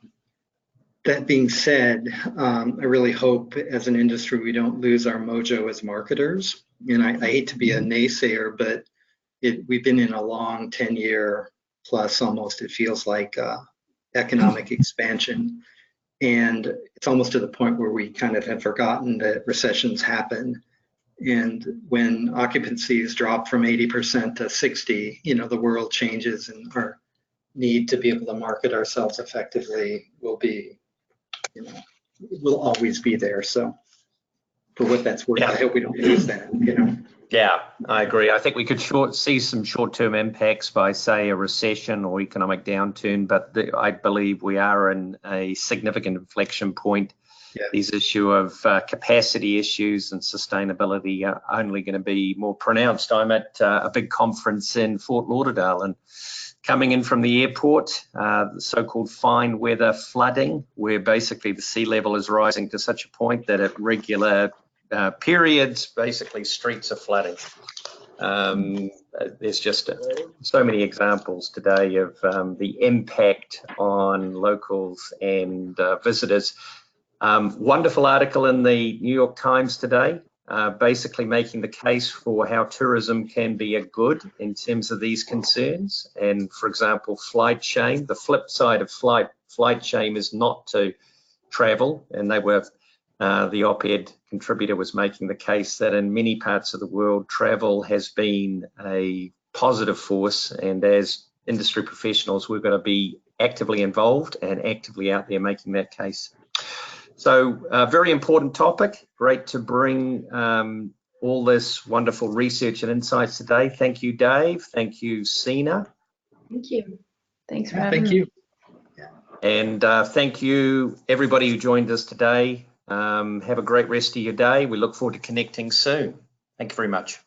Speaker 2: That being said, I really hope as an industry we don't lose our mojo as marketers. And I hate to be a naysayer, but we've been in a long 10-year plus almost, it feels like, economic expansion. And it's almost to the point where we kind of have forgotten that recessions happen. And when occupancies drop from 80% to 60, the world changes, and our need to be able to market ourselves effectively will be, will always be there. So for what that's worth, I hope we don't lose that,
Speaker 1: Yeah, I agree. I think we could see some short-term impacts by, say, a recession or economic downturn, but I believe we are in a significant inflection point. Yeah. These issue of capacity issues and sustainability are only going to be more pronounced. I'm at a big conference in Fort Lauderdale, and coming in from the airport, the so-called fine weather flooding, where basically the sea level is rising to such a point that at regular periods, basically streets are flooding. There's just so many examples today of the impact on locals and visitors. Wonderful article in the New York Times today, basically making the case for how tourism can be a good in terms of these concerns. And for example, flight shame, the flip side of flight shame is not to travel. And they were the op-ed contributor was making the case that in many parts of the world, travel has been a positive force, and as industry professionals, we've got to be actively involved and actively out there making that case. So a very important topic. Great to bring all this wonderful research and insights today. Thank you, Dave. Thank you, Sina.
Speaker 3: Thank you. Thanks for having me.
Speaker 2: Thank you.
Speaker 1: And thank you, everybody who joined us today. Have a great rest of your day. We look forward to connecting soon. Thank you very much.